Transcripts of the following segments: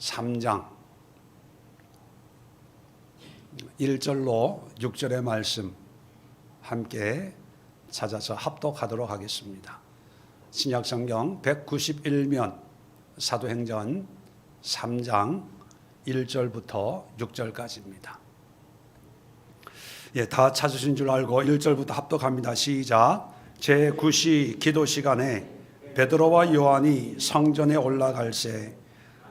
3장 1절로 6절의 말씀 함께 찾아서 합독하도록 하겠습니다. 신약성경 191면 사도행전 3장 1절부터 6절까지입니다. 다 찾으신 줄 알고 1절부터 합독합니다. 시작. 제9시 기도 시간에 베드로와 요한이 성전에 올라갈새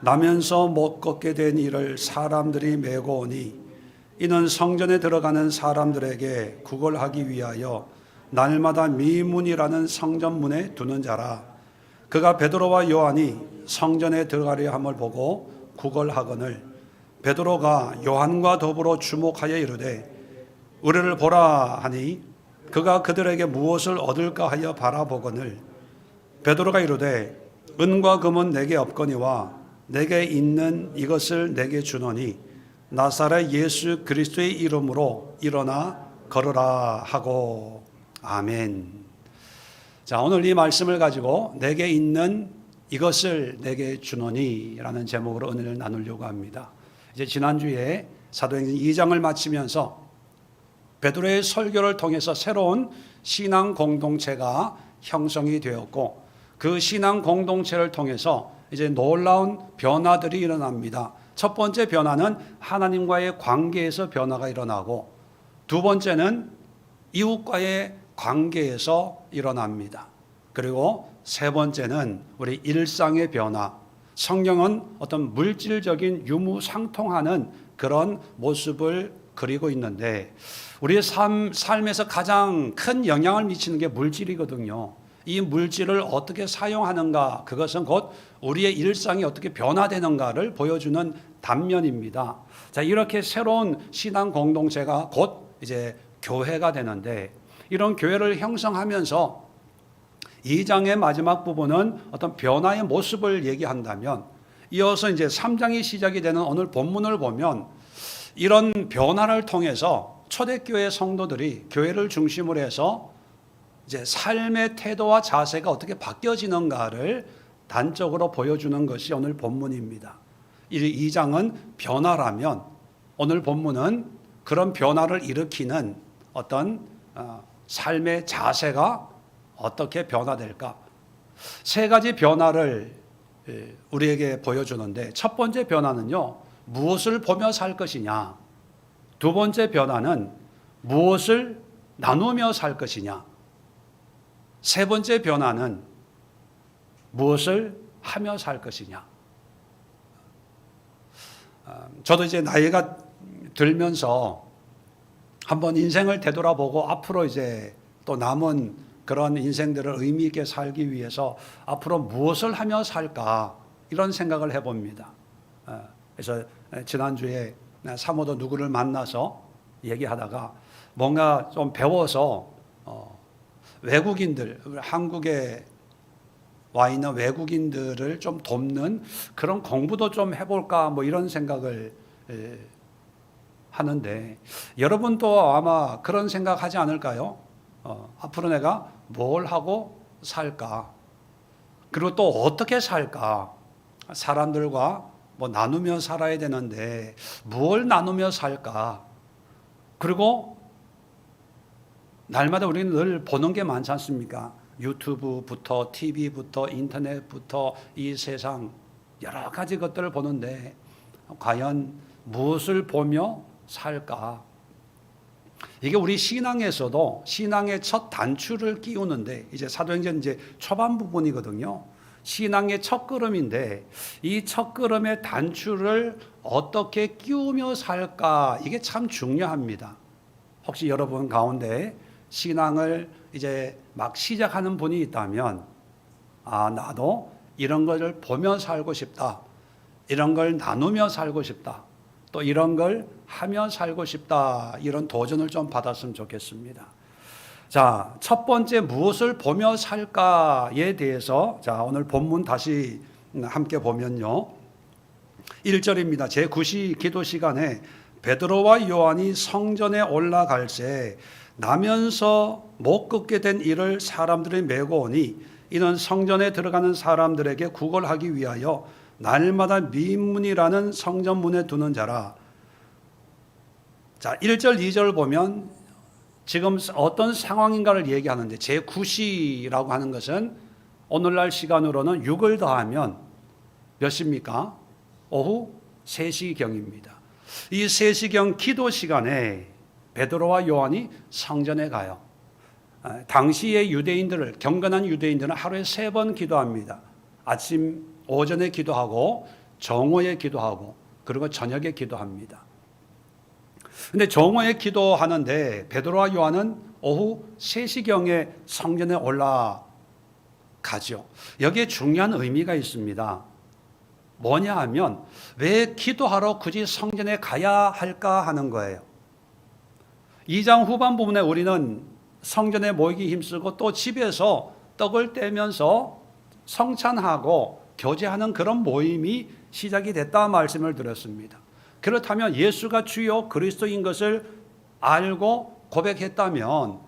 나면서 못 걷게 된 이를 사람들이 메고 오니 이는 성전에 들어가는 사람들에게 구걸하기 위하여 날마다 미문이라는 성전문에 두는 자라. 그가 베드로와 요한이 성전에 들어가려 함을 보고 구걸하거늘 베드로가 요한과 더불어 주목하여 이르되 우리를 보라 하니 그가 그들에게 무엇을 얻을까 하여 바라보거늘 베드로가 이르되 은과 금은 내게 없거니와 내게 있는 이것을 내게 주노니 나사렛 예수 그리스도의 이름으로 일어나 걸으라 하고. 아멘. 자, 오늘 이 말씀을 가지고 내게 있는 이것을 내게 주노니 라는 제목으로 은혜를 나누려고 합니다. 이제 지난주에 사도행전 2장을 마치면서 베드로의 설교를 통해서 새로운 신앙 공동체가 형성이 되었고 그 신앙 공동체를 통해서 이제 놀라운 변화들이 일어납니다. 첫 번째 변화는 하나님과의 관계에서 변화가 일어나고 두 번째는 이웃과의 관계에서 일어납니다. 그리고 세 번째는 우리 일상의 변화. 성경은 어떤 물질적인 유무상통하는 그런 모습을 그리고 있는데 우리의 삶에서 가장 큰 영향을 미치는 게 물질이거든요. 이 물질을 어떻게 사용하는가, 그것은 곧 우리의 일상이 어떻게 변화되는가를 보여주는 단면입니다. 자, 이렇게 새로운 신앙 공동체가 곧 이제 교회가 되는데 이런 교회를 형성하면서 2장의 마지막 부분은 어떤 변화의 모습을 얘기한다면 이어서 이제 3장이 시작이 되는 오늘 본문을 보면 이런 변화를 통해서 초대교회 성도들이 교회를 중심으로 해서 이제 삶의 태도와 자세가 어떻게 바뀌어지는가를 단적으로 보여주는 것이 오늘 본문입니다. 이 2장은 변화라면 오늘 본문은 그런 변화를 일으키는 어떤 삶의 자세가 어떻게 변화될까? 세 가지 변화를 우리에게 보여주는데 첫 번째 변화는요, 무엇을 보며 살 것이냐. 두 번째 변화는 무엇을 나누며 살 것이냐. 세 번째 변화는 무엇을 하며 살 것이냐. 저도 이제 나이가 들면서 한번 인생을 되돌아보고 앞으로 이제 또 남은 그런 인생들을 의미 있게 살기 위해서 앞으로 무엇을 하며 살까 이런 생각을 해봅니다. 그래서 지난주에 사모도 누구를 만나서 얘기하다가 뭔가 좀 배워서 외국인들, 한국에 와 있는 외국인들을 좀 돕는 그런 공부도 좀 해볼까 뭐 이런 생각을 하는데 여러분도 아마 그런 생각하지 않을까요? 앞으로 내가 뭘 하고 살까? 그리고 또 어떻게 살까? 사람들과 뭐 나누며 살아야 되는데 뭘 나누며 살까? 그리고 날마다 우리는 늘 보는 게 많지 않습니까? 유튜브부터 TV부터 인터넷부터 이 세상 여러 가지 것들을 보는데 과연 무엇을 보며 살까? 이게 우리 신앙에서도 신앙의 첫 단추를 끼우는데 이제 사도행전 이제 초반 부분이거든요. 신앙의 첫 걸음인데 이 첫 걸음의 단추를 어떻게 끼우며 살까? 이게 참 중요합니다. 혹시 여러분 가운데 신앙을 이제 막 시작하는 분이 있다면 나도 이런 것을 보며 살고 싶다. 이런 걸 나누며 살고 싶다. 또 이런 걸 하며 살고 싶다. 이런 도전을 좀 받았으면 좋겠습니다. 자, 첫 번째 무엇을 보며 살까에 대해서 자, 오늘 본문 다시 함께 보면요. 1절입니다. 제9시 기도 시간에 베드로와 요한이 성전에 올라갈새 나면서 못 걷게 된 이를 사람들이 메고 오니 이는 성전에 들어가는 사람들에게 구걸하기 위하여 날마다 미문이라는 성전문에 두는 자라. 자, 1절, 2절 보면 지금 어떤 상황인가를 얘기하는데, 제9시라고 하는 것은 오늘날 시간으로는 6을 더하면 몇 시입니까? 오후 3시경입니다. 이 3시경 기도 시간에 베드로와 요한이 성전에 가요. 당시의 유대인들을, 경건한 유대인들은 하루에 3번 기도합니다. 아침, 오전에 기도하고, 정오에 기도하고, 그리고 저녁에 기도합니다. 근데 정오에 기도하는데 베드로와 요한은 오후 3시경에 성전에 올라가죠. 여기에 중요한 의미가 있습니다. 뭐냐 하면, 왜 기도하러 굳이 성전에 가야 할까 하는 거예요. 2장 후반 부분에 우리는 성전에 모이기 힘쓰고 또 집에서 떡을 떼면서 성찬하고 교제하는 그런 모임이 시작이 됐다 말씀을 드렸습니다. 그렇다면 예수가 주요 그리스도인 것을 알고 고백했다면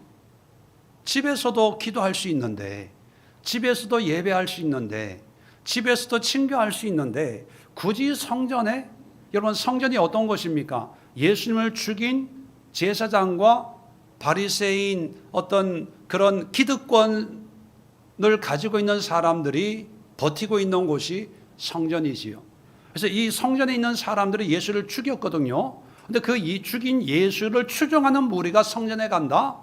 집에서도 기도할 수 있는데, 집에서도 예배할 수 있는데, 집에서도 친교할 수 있는데, 굳이 성전에, 여러분 성전이 어떤 곳입니까? 예수님을 죽인 제사장과 바리새인 어떤 그런 기득권을 가지고 있는 사람들이 버티고 있는 곳이 성전이지요. 그래서 이 성전에 있는 사람들이 예수를 죽였거든요. 근데 그 죽인 예수를 추종하는 무리가 성전에 간다?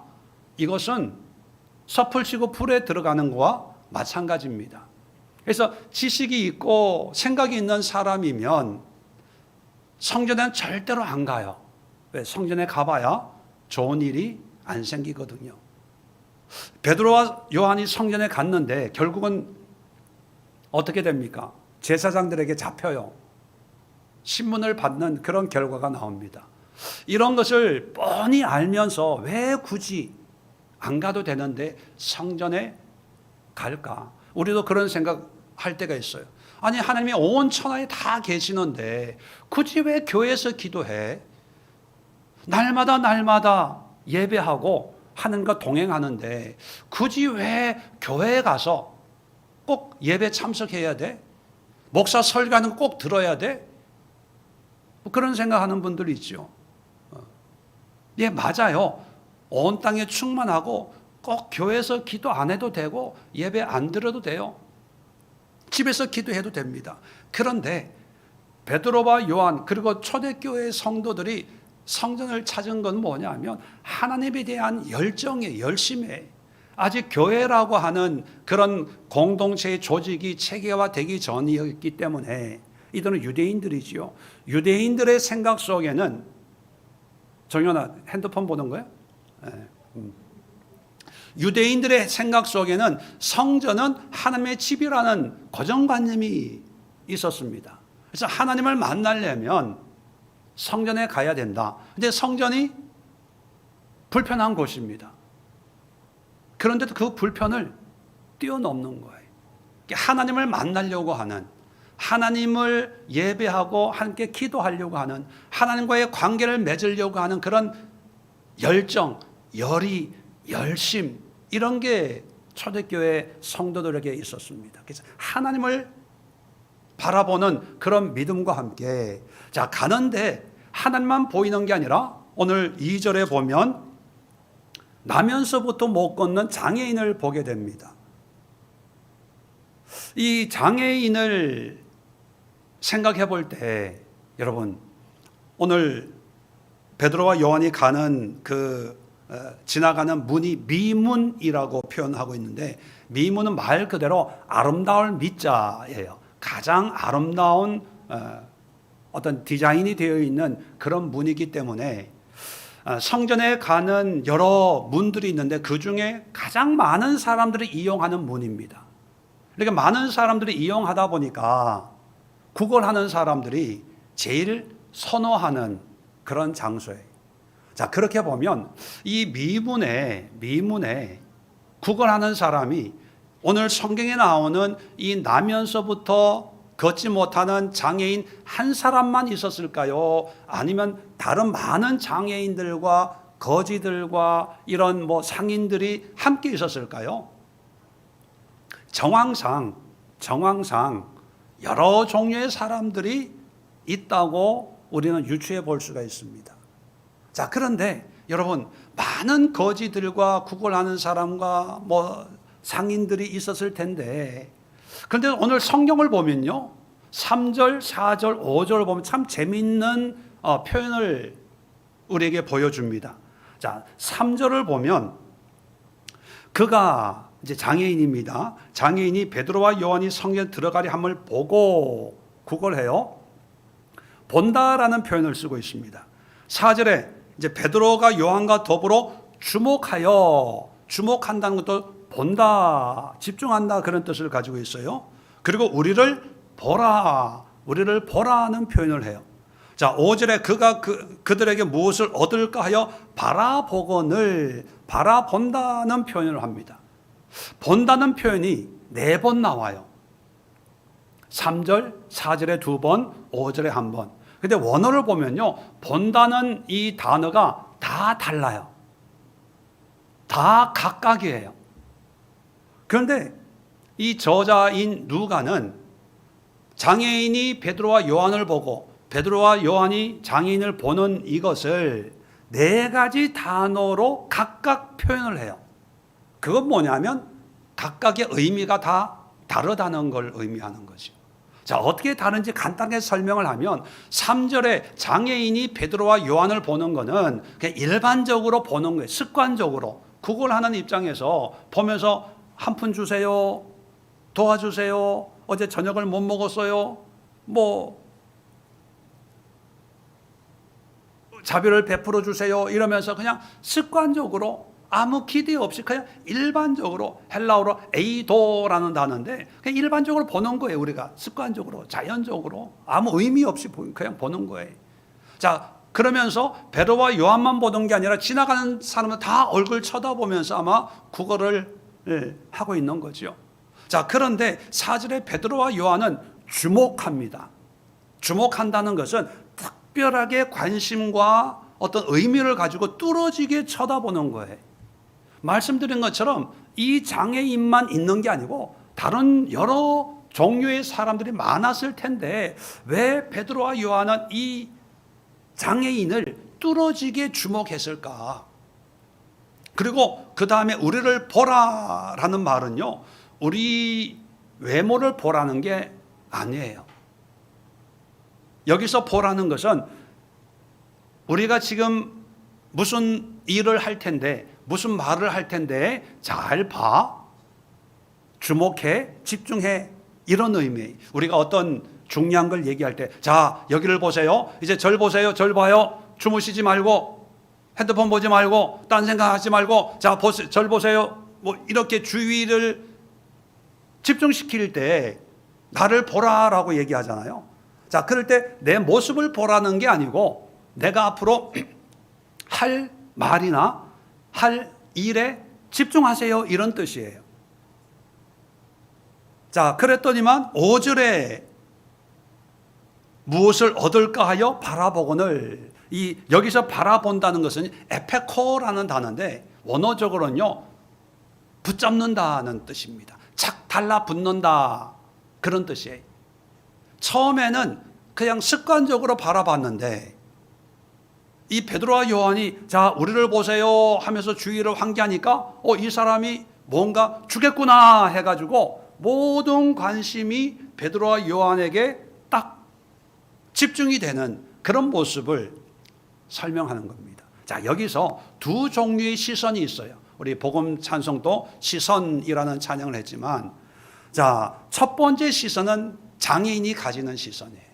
이것은 섭을 치고 불에 들어가는 것과 마찬가지입니다. 그래서 지식이 있고 생각이 있는 사람이면 성전에는 절대로 안 가요. 왜? 성전에 가봐야 좋은 일이 안 생기거든요. 베드로와 요한이 성전에 갔는데 결국은 어떻게 됩니까? 제사장들에게 잡혀요. 신문을 받는 그런 결과가 나옵니다. 이런 것을 뻔히 알면서 왜 굳이 안 가도 되는데 성전에 갈까? 우리도 그런 생각할 때가 있어요. 아니, 하나님이 온 천하에 다 계시는데 굳이 왜 교회에서 기도해? 날마다 예배하고 하나님과 동행하는데 굳이 왜 교회에 가서 꼭 예배 참석해야 돼? 목사 설교하는 거 꼭 들어야 돼? 뭐 그런 생각하는 분들이 있죠. 예, 맞아요. 온 땅에 충만하고 꼭 교회에서 기도 안 해도 되고 예배 안 드려도 돼요. 집에서 기도해도 됩니다. 그런데 베드로와 요한 그리고 초대교회 성도들이 성전을 찾은 건 뭐냐면 하나님에 대한 열정의 열심에, 아직 교회라고 하는 그런 공동체의 조직이 체계화되기 전이었기 때문에 이들은 유대인들이지요. 유대인들의 생각 속에는, 정연아 핸드폰 보는 거야? 네. 유대인들의 생각 속에는 성전은 하나님의 집이라는 고정관념이 있었습니다. 그래서 하나님을 만나려면 성전에 가야 된다. 근데 성전이 불편한 곳입니다. 그런데도 그 불편을 뛰어넘는 거예요. 하나님을 만나려고 하는, 하나님을 예배하고 함께 기도하려고 하는, 하나님과의 관계를 맺으려고 하는 그런 열정, 열의, 열심, 이런 게 초대교회 성도들에게 있었습니다. 그래서 하나님을 바라보는 그런 믿음과 함께 자 가는데 하나님만 보이는 게 아니라 오늘 2절에 보면 나면서부터 못 걷는 장애인을 보게 됩니다. 이 장애인을 생각해 볼 때 여러분, 오늘 베드로와 요한이 가는 지나가는 문이 미문이라고 표현하고 있는데, 미문은 말 그대로 아름다울 미자예요. 가장 아름다운 어떤 디자인이 되어 있는 그런 문이기 때문에 성전에 가는 여러 문들이 있는데 그 중에 가장 많은 사람들이 이용하는 문입니다. 그러니까 많은 사람들이 이용하다 보니까 구걸하는 사람들이 제일 선호하는 그런 장소예요. 자, 그렇게 보면 이 미문에 구걸하는 사람이 오늘 성경에 나오는 이 나면서부터 걷지 못하는 장애인 한 사람만 있었을까요? 아니면 다른 많은 장애인들과 거지들과 이런 상인들이 함께 있었을까요? 정황상 여러 종류의 사람들이 있다고 우리는 유추해 볼 수가 있습니다. 자, 그런데 여러분, 많은 거지들과 구걸하는 사람과 상인들이 있었을 텐데, 그런데 오늘 성경을 보면요, 3절, 4절, 5절 보면 참 재미있는 표현을 우리에게 보여줍니다. 자, 3절을 보면 그가 이제 장애인입니다. 장애인이 베드로와 요한이 성전에 들어가려 함을 보고 구걸해요. 본다라는 표현을 쓰고 있습니다. 4절에 이제 베드로가 요한과 더불어 주목한다는 것도 본다, 집중한다 그런 뜻을 가지고 있어요. 그리고 우리를 보라는 표현을 해요. 자, 5절에 그가 그들에게 무엇을 얻을까 하여 바라본다는 표현을 합니다. 본다는 표현이 4번 나와요. 3절, 4절에 2번, 5절에 1번. 근데 원어를 보면요, 본다는 이 단어가 다 달라요. 다 각각이에요. 그런데 이 저자인 누가는 장애인이 베드로와 요한을 보고 베드로와 요한이 장애인을 보는 이것을 4가지 단어로 각각 표현을 해요. 그건 뭐냐면 각각의 의미가 다 다르다는 걸 의미하는 거죠. 자, 어떻게 다른지 간단하게 설명을 하면 3절에 장애인이 베드로와 요한을 보는 거는 그냥 일반적으로 보는 거예요. 습관적으로 구걸하는 입장에서 보면서 한 푼 주세요, 도와주세요, 어제 저녁을 못 먹었어요, 자비를 베풀어 주세요 이러면서 그냥 습관적으로 아무 기대 없이 그냥 일반적으로, 헬라어로 에이도라는 단어인데 그냥 일반적으로 보는 거예요. 우리가 습관적으로, 자연적으로 아무 의미 없이 그냥 보는 거예요. 자, 그러면서 베드로와 요한만 보는 게 아니라 지나가는 사람은 다 얼굴 쳐다보면서 아마 구걸을 하고 있는 거죠. 자, 그런데 4절에 베드로와 요한은 주목합니다. 주목한다는 것은 특별하게 관심과 어떤 의미를 가지고 뚫어지게 쳐다보는 거예요. 말씀드린 것처럼 이 장애인만 있는 게 아니고 다른 여러 종류의 사람들이 많았을 텐데 왜 베드로와 요한은 이 장애인을 뚫어지게 주목했을까? 그리고 그 다음에 우리를 보라라는 말은요, 우리 외모를 보라는 게 아니에요. 여기서 보라는 것은 우리가 지금 무슨 일을 할 텐데, 무슨 말을 할 텐데 잘 봐, 주목해, 집중해, 이런 의미. 우리가 어떤 중요한 걸 얘기할 때, 자, 여기를 보세요, 이제 절 보세요, 절 봐요, 주무시지 말고 핸드폰 보지 말고 딴 생각하지 말고 자, 절 보세요, 이렇게 주의를 집중시킬 때 나를 보라라고 얘기하잖아요. 자, 그럴 때 내 모습을 보라는 게 아니고 내가 앞으로 할 말이나 할 일에 집중하세요, 이런 뜻이에요. 자, 그랬더니만 5절에 무엇을 얻을까 하여 바라보거늘, 여기서 바라본다는 것은 에페코라는 단어인데 원어적으로는요, 붙잡는다는 뜻입니다. 착 달라붙는다, 그런 뜻이에요. 처음에는 그냥 습관적으로 바라봤는데 이 베드로와 요한이 자, 우리를 보세요 하면서 주의를 환기하니까 이 사람이 뭔가 주겠구나 해가지고 모든 관심이 베드로와 요한에게 딱 집중이 되는 그런 모습을 설명하는 겁니다. 자, 여기서 2 종류의 시선이 있어요. 우리 복음 찬송도 시선이라는 찬양을 했지만, 자, 첫 번째 시선은 장애인이 가지는 시선이에요.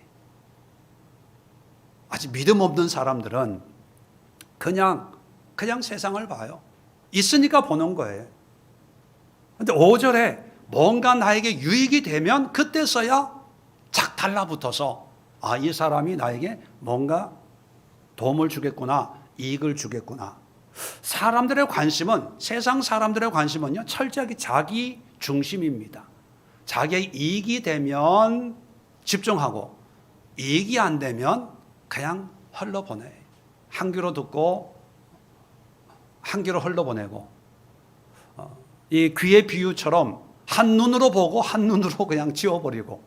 아직 믿음 없는 사람들은 그냥 세상을 봐요. 있으니까 보는 거예요. 그런데 5절에 뭔가 나에게 유익이 되면 그때서야 착 달라붙어서 이 사람이 나에게 뭔가 도움을 주겠구나, 이익을 주겠구나. 사람들의 관심은, 세상 사람들의 관심은요, 철저하게 자기 중심입니다. 자기의 이익이 되면 집중하고 이익이 안 되면 그냥 흘러보내. 한 귀로 듣고 한 귀로 흘러보내고, 이 귀의 비유처럼 한 눈으로 보고 한 눈으로 그냥 지워버리고,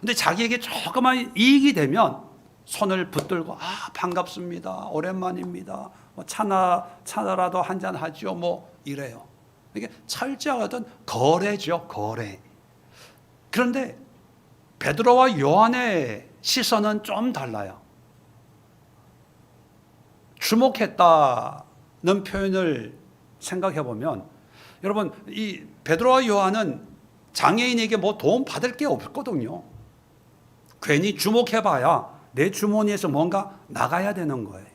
근데 자기에게 조그만 이익이 되면 손을 붙들고 반갑습니다. 오랜만입니다. 뭐 차나라도 한잔 하죠. 뭐 이래요. 이게 철저하게 어떤 거래죠. 거래. 그런데 베드로와 요한의 시선은 좀 달라요. 주목했다는 표현을 생각해 보면 여러분 이 베드로와 요한은 장애인에게 뭐 도움 받을 게 없거든요. 괜히 주목해봐야 내 주머니에서 뭔가 나가야 되는 거예요.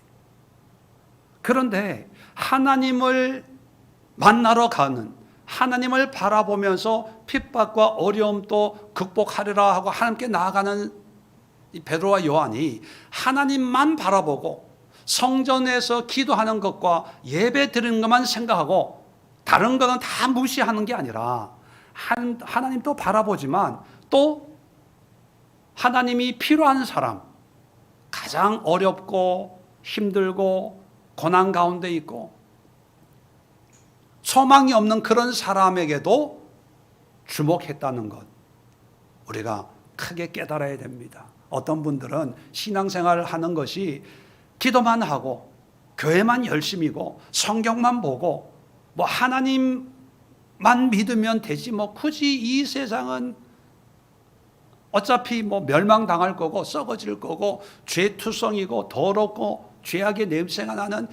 그런데 하나님을 만나러 가는, 하나님을 바라보면서 핍박과 어려움도 극복하리라 하고 하나님께 나아가는 이 베드로와 요한이 하나님만 바라보고 성전에서 기도하는 것과 예배 드리는 것만 생각하고 다른 거는 다 무시하는 게 아니라 하나님도 바라보지만 또 하나님이 필요한 사람, 가장 어렵고 힘들고 고난 가운데 있고 소망이 없는 그런 사람에게도 주목했다는 것, 우리가 크게 깨달아야 됩니다. 어떤 분들은 신앙생활을 하는 것이 기도만 하고 교회만 열심히고 성경만 보고 뭐 하나님만 믿으면 되지 뭐 굳이 이 세상은 어차피 뭐 멸망당할 거고 썩어질 거고 죄투성이고 더럽고 죄악의 냄새가 나는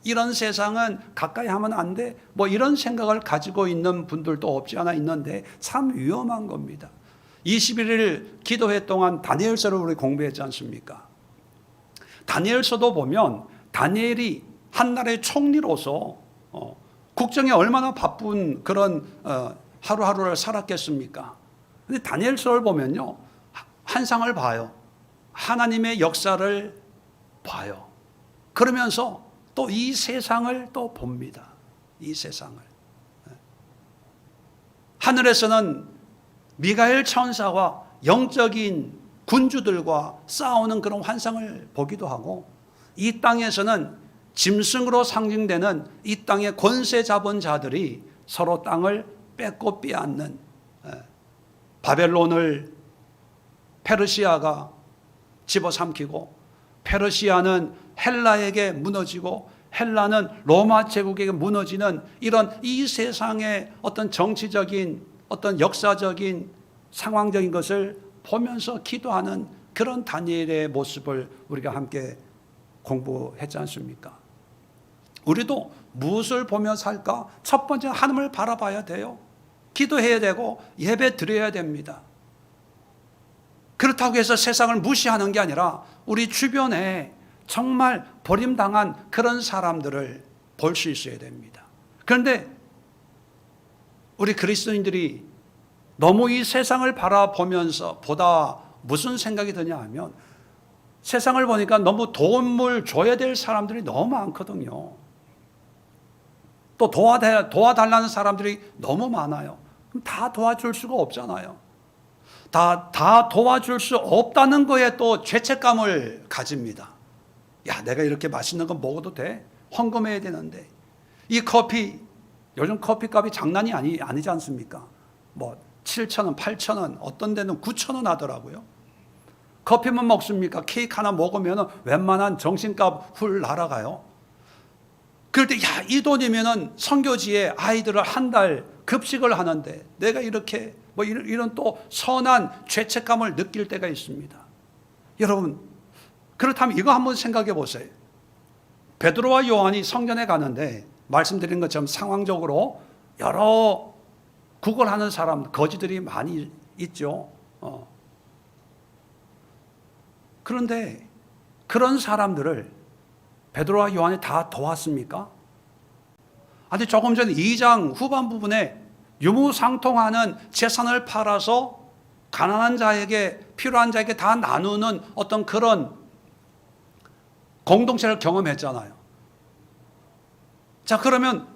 이런 세상은 가까이 하면 안 돼. 뭐 이런 생각을 가지고 있는 분들도 없지 않아 있는데 참 위험한 겁니다. 21일 기도회 동안 다니엘서를 우리 공부했지 않습니까? 다니엘서도 보면 다니엘이 한 나라의 총리로서 국정에 얼마나 바쁜 그런 하루하루를 살았겠습니까? 근데 다니엘서를 보면요, 환상을 봐요. 하나님의 역사를 봐요. 그러면서 또 이 세상을 또 봅니다. 이 세상을. 하늘에서는 미가엘 천사와 영적인 군주들과 싸우는 그런 환상을 보기도 하고, 이 땅에서는 짐승으로 상징되는 이 땅의 권세 잡은 자들이 서로 땅을 뺏고 빼앗는, 바벨론을 페르시아가 집어삼키고 페르시아는 헬라에게 무너지고 헬라는 로마 제국에게 무너지는 이런 이 세상의 어떤 정치적인 어떤 역사적인 상황적인 것을 보면서 기도하는 그런 다니엘의 모습을 우리가 함께 공부했지 않습니까? 우리도 무엇을 보며 살까? 첫 번째 하나님을 바라봐야 돼요. 기도해야 되고 예배 드려야 됩니다. 그렇다고 해서 세상을 무시하는 게 아니라 우리 주변에 정말 버림당한 그런 사람들을 볼 수 있어야 됩니다. 그런데 우리 그리스도인들이 너무 이 세상을 바라보면서 보다 무슨 생각이 드냐 하면 세상을 보니까 너무 도움을 줘야 될 사람들이 너무 많거든요. 또 도와달라는 사람들이 너무 많아요. 그럼 다 도와줄 수가 없잖아요. 다 도와줄 수 없다는 거에 또 죄책감을 가집니다. 야, 내가 이렇게 맛있는 거 먹어도 돼? 헌금해야 되는데. 이 커피, 요즘 커피값이 장난이 아니지 않습니까? 뭐 7,000원, 8,000원, 어떤 데는 9,000원 하더라고요. 커피만 먹습니까? 케이크 하나 먹으면 웬만한 정신값 훌 날아가요. 그럴 때, 야, 이 돈이면은 선교지에 아이들을 한 달 급식을 하는데 내가 이렇게 뭐 이런 또 선한 죄책감을 느낄 때가 있습니다. 여러분, 그렇다면 이거 한번 생각해 보세요. 베드로와 요한이 성전에 가는데 말씀드린 것처럼 상황적으로 여러 구걸하는 사람, 거지들이 많이 있죠. 그런데 그런 사람들을 베드로와 요한이 다 도왔습니까? 아니, 조금 전 2장 후반 부분에 유무상통하는 재산을 팔아서 가난한 자에게, 필요한 자에게 다 나누는 어떤 그런 공동체를 경험했잖아요. 자, 그러면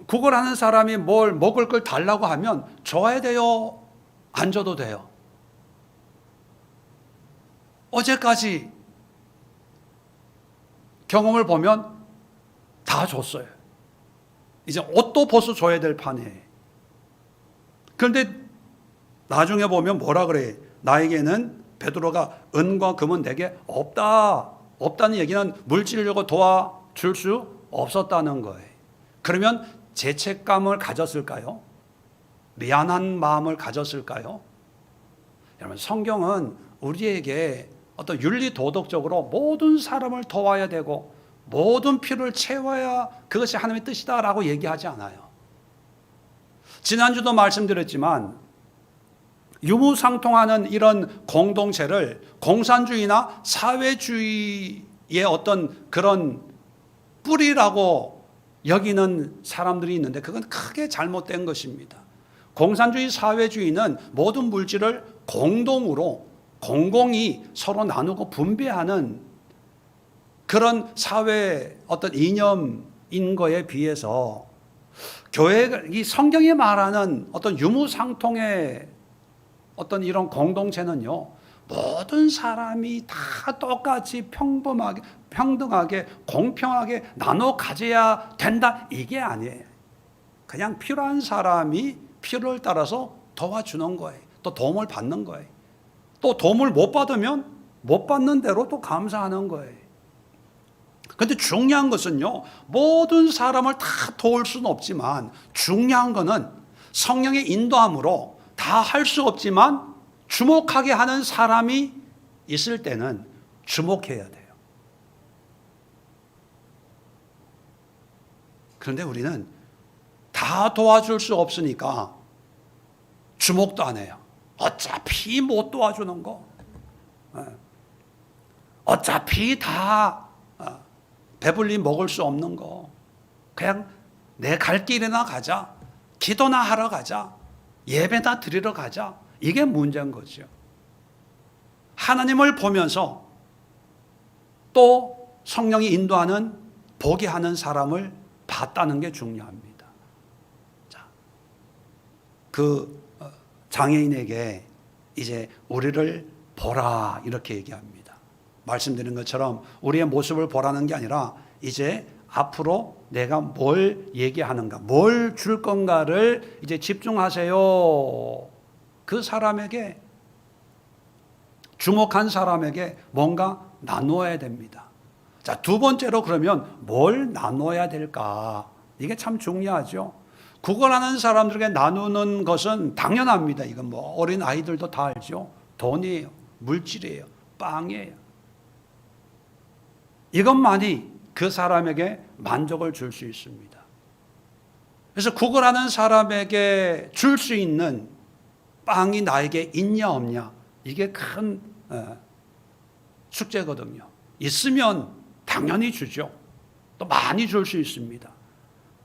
구걸하는 사람이 뭘 먹을 걸 달라고 하면 줘야 돼요? 안 줘도 돼요? 어제까지 경험을 보면 다 줬어요. 이제 옷도 벗어 줘야 될 판이에요. 그런데 나중에 보면 뭐라 그래? 나에게는 베드로가 은과 금은 내게 없다는 얘기는 물질적으로 도와줄 수 없었다는 거예요. 그러면 죄책감을 가졌을까요? 미안한 마음을 가졌을까요? 여러분, 성경은 우리에게 어떤 윤리 도덕적으로 모든 사람을 도와야 되고 모든 필요를 채워야 그것이 하나님의 뜻이다라고 얘기하지 않아요. 지난주도 말씀드렸지만 유무상통하는 이런 공동체를 공산주의나 사회주의의 어떤 그런 뿌리라고 여기는 사람들이 있는데 그건 크게 잘못된 것입니다. 공산주의 사회주의는 모든 물질을 공동으로 공공이 서로 나누고 분배하는 그런 사회 어떤 이념인 거에 비해서 교회가 이 성경이 말하는 어떤 유무상통의 어떤 이런 공동체는요, 모든 사람이 다 똑같이 평범하게, 평등하게, 공평하게 나눠 가져야 된다, 이게 아니에요. 그냥 필요한 사람이 필요를 따라서 도와주는 거예요. 또 도움을 받는 거예요. 또 도움을 못 받으면 못 받는 대로 또 감사하는 거예요. 그런데 중요한 것은요, 모든 사람을 다 도울 수는 없지만 중요한 것은 성령의 인도함으로 다 할 수 없지만 주목하게 하는 사람이 있을 때는 주목해야 돼요. 그런데 우리는 다 도와줄 수 없으니까 주목도 안 해요. 어차피 못 도와주는 거, 어차피 다 배불리 먹을 수 없는 거, 그냥 내 갈 길이나 가자, 기도나 하러 가자, 예배나 드리러 가자, 이게 문제인 거죠. 하나님을 보면서 또 성령이 인도하는 보게 하는 사람을 봤다는 게 중요합니다. 자, 그 장애인에게 이제 우리를 보라 이렇게 얘기합니다. 말씀드린 것처럼 우리의 모습을 보라는 게 아니라 이제 앞으로 내가 뭘 얘기하는가, 뭘 줄 건가를 이제 집중하세요. 그 사람에게, 주목한 사람에게 뭔가 나누어야 됩니다. 자, 두 번째로 그러면 뭘 나눠야 될까? 이게 참 중요하죠. 구걸하는 사람들에게 나누는 것은 당연합니다. 이건 뭐 어린 아이들도 다 알죠. 돈이에요, 물질이에요, 빵이에요. 이것만이 그 사람에게 만족을 줄 수 있습니다. 그래서 구걸하는 사람에게 줄 수 있는 빵이 나에게 있냐 없냐, 이게 큰 숙제거든요. 있으면 당연히 주죠. 또 많이 줄 수 있습니다.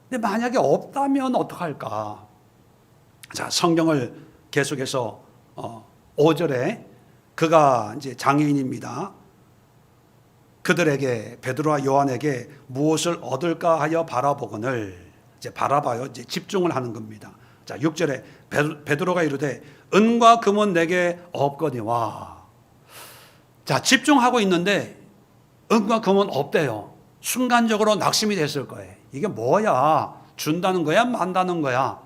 근데 만약에 없다면 어떡할까? 자, 성경을 계속해서 5절에 그가 이제 장애인입니다. 그들에게, 베드로와 요한에게 무엇을 얻을까 하여 바라보거늘, 이제 바라봐요. 이제 집중을 하는 겁니다. 자, 6절에 베드로가 이르되 은과 금은 내게 없거니와. 자, 집중하고 있는데 은과 금은 없대요. 순간적으로 낙심이 됐을 거예요. 이게 뭐야? 준다는 거야? 만다는 거야?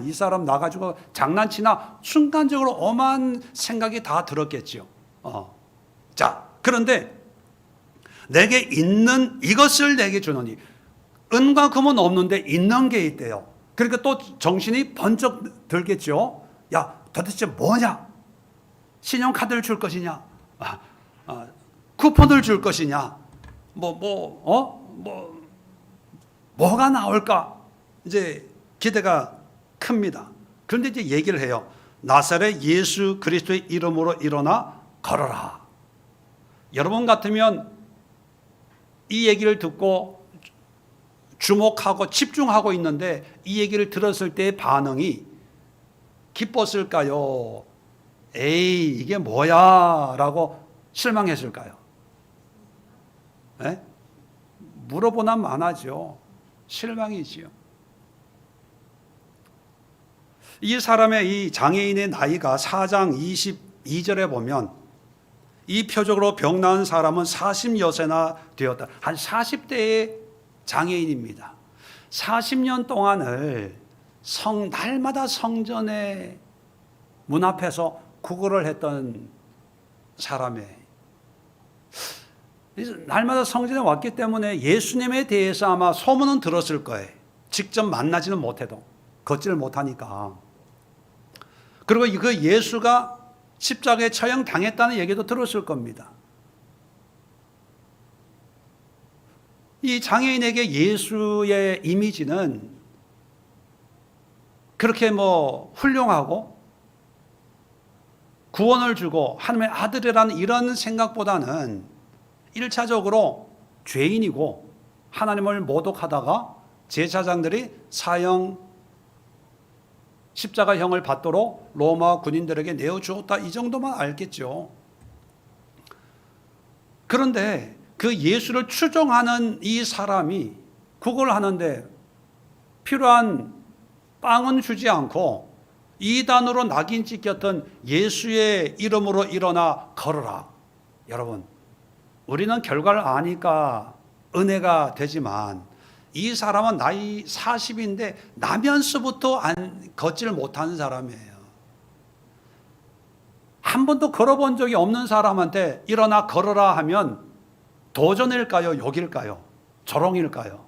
이 사람 나가지고 장난치나? 순간적으로 엄한 생각이 다 들었겠죠. 자, 그런데 내게 있는 이것을 내게 주노니, 은과 금은 없는데 있는 게 있대요. 그러니까 또 정신이 번쩍 들겠죠. 야, 도대체 뭐냐? 신용카드를 줄 것이냐? 쿠폰을 줄 것이냐? 뭐가 나올까? 이제 기대가 큽니다. 그런데 이제 얘기를 해요. 나사렛 예수 그리스도의 이름으로 일어나 걸어라. 여러분 같으면 이 얘기를 듣고 주목하고 집중하고 있는데 이 얘기를 들었을 때의 반응이 기뻤을까요? 에이, 이게 뭐야? 라고 실망했을까요? 네? 물어보나 마나죠. 실망이지요. 이 사람의, 이 장애인의 나이가 4장 22절에 보면 이 표적으로 병 나은 사람은 40여세나 되었다. 한 40대의 장애인입니다. 40년 동안을 날마다 성전의 문 앞에서 구걸을 했던 사람이에요. 날마다 성전에 왔기 때문에 예수님에 대해서 아마 소문은 들었을 거예요. 직접 만나지는 못해도, 걷지를 못하니까. 그리고 그 예수가 십자가에 처형당했다는 얘기도 들었을 겁니다. 이 장애인에게 예수의 이미지는 그렇게 훌륭하고 구원을 주고 하나님의 아들이라는 이런 생각보다는 1차적으로 죄인이고 하나님을 모독하다가 제사장들이 사형 십자가형을 받도록 로마 군인들에게 내어주었다, 이 정도만 알겠죠. 그런데 그 예수를 추종하는 이 사람이 구걸을 하는데 필요한 빵은 주지 않고 이단으로 낙인 찍혔던 예수의 이름으로 일어나 걸어라. 여러분, 우리는 결과를 아니까 은혜가 되지만 이 사람은 나이 40인데 나면서부터 걷지를 못하는 사람이에요. 한 번도 걸어본 적이 없는 사람한테 일어나 걸어라 하면 도전일까요? 욕일까요? 조롱일까요?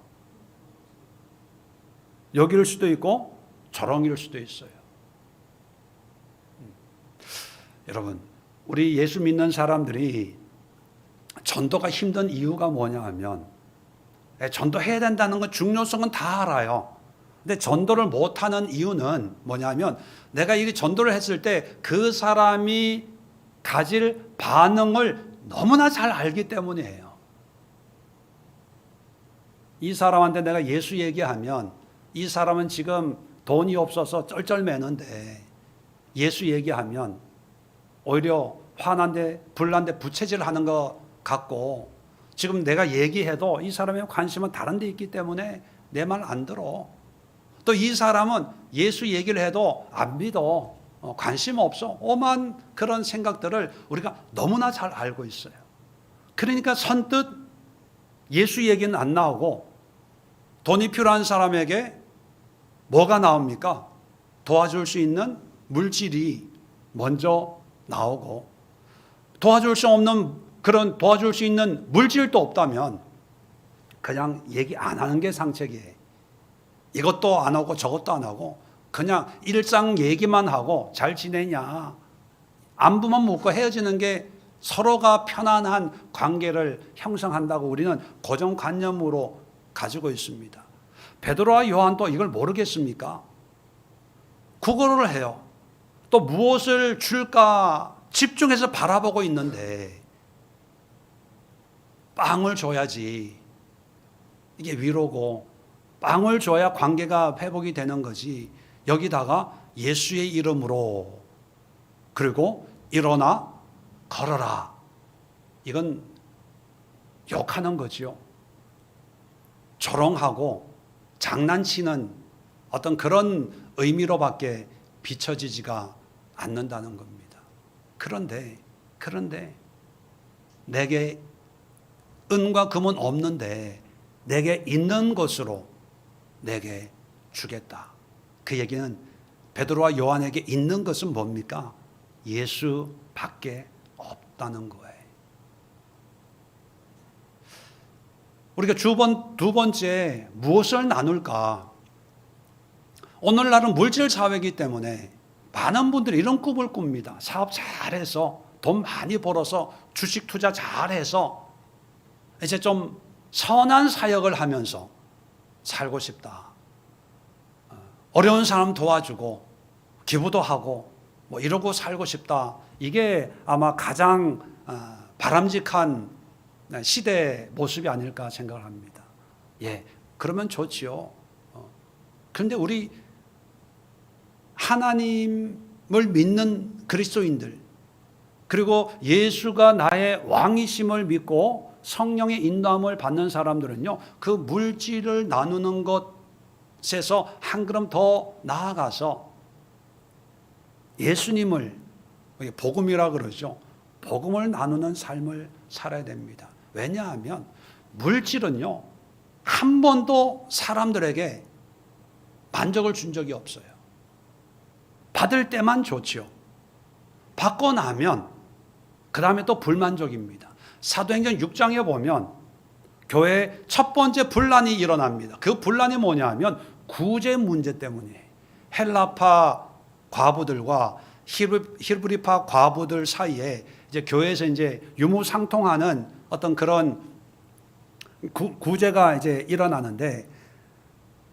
욕일 수도 있고 조롱일 수도 있어요. 여러분, 우리 예수 믿는 사람들이 전도가 힘든 이유가 뭐냐 하면, 전도해야 된다는 건 중요성은 다 알아요. 근데 전도를 못하는 이유는 뭐냐면, 내가 이 전도를 했을 때 그 사람이 가질 반응을 너무나 잘 알기 때문이에요. 이 사람한테 내가 예수 얘기하면 이 사람은 지금 돈이 없어서 쩔쩔매는데 예수 얘기하면 오히려 화난데 불난데 부채질 하는 것 같고, 지금 내가 얘기해도 이 사람의 관심은 다른 데 있기 때문에 내 말 안 들어. 또 이 사람은 예수 얘기를 해도 안 믿어. 관심 없어. 오만 그런 생각들을 우리가 너무나 잘 알고 있어요. 그러니까 선뜻 예수 얘기는 안 나오고, 돈이 필요한 사람에게 뭐가 나옵니까? 도와줄 수 있는 물질이 먼저 나오고, 도와줄 수 있는 물질도 없다면 그냥 얘기 안 하는 게 상책이에요. 이것도 안 하고 저것도 안 하고 그냥 일상 얘기만 하고 잘 지내냐, 안부만 묻고 헤어지는 게 서로가 편안한 관계를 형성한다고 우리는 고정관념으로 가지고 있습니다. 베드로와 요한도 이걸 모르겠습니까? 구걸을 해요. 또 무엇을 줄까 집중해서 바라보고 있는데 빵을 줘야지 이게 위로고, 빵을 줘야 관계가 회복이 되는 거지. 여기다가 예수의 이름으로, 그리고 일어나 걸어라, 이건 욕하는 거지요. 조롱하고 장난치는 어떤 그런 의미로밖에 비춰지지가 않는다는 겁니다. 그런데 내게 은과 금은 없는데 내게 있는 것으로 내게 주겠다. 그 얘기는 베드로와 요한에게 있는 것은 뭡니까? 예수밖에 없다는 거예요. 우리가 두 번째 무엇을 나눌까? 오늘날은 물질 사회이기 때문에 많은 분들이 이런 꿈을 꿉니다. 사업 잘해서 돈 많이 벌어서 주식 투자 잘해서 이제 좀 선한 사역을 하면서 살고 싶다. 어려운 사람 도와주고 기부도 하고 이러고 살고 싶다. 이게 아마 가장 바람직한 시대의 모습이 아닐까 생각을 합니다. 예, 그러면 좋지요. 그런데 우리 하나님을 믿는 그리스도인들, 그리고 예수가 나의 왕이심을 믿고 성령의 인도함을 받는 사람들은요, 그 물질을 나누는 것에서 한 걸음 더 나아가서 예수님을, 복음이라 그러죠, 복음을 나누는 삶을 살아야 됩니다. 왜냐하면 물질은요, 한 번도 사람들에게 만족을 준 적이 없어요. 받을 때만 좋지요. 받고 나면 그 다음에 또 불만족입니다. 사도행전 6장에 보면 교회에 첫 번째 분란이 일어납니다. 그 분란이 뭐냐 하면 구제 문제 때문이에요. 헬라파 과부들과 히브리파 과부들 사이에 이제 교회에서 이제 유무상통하는 어떤 그런 구제가 이제 일어나는데,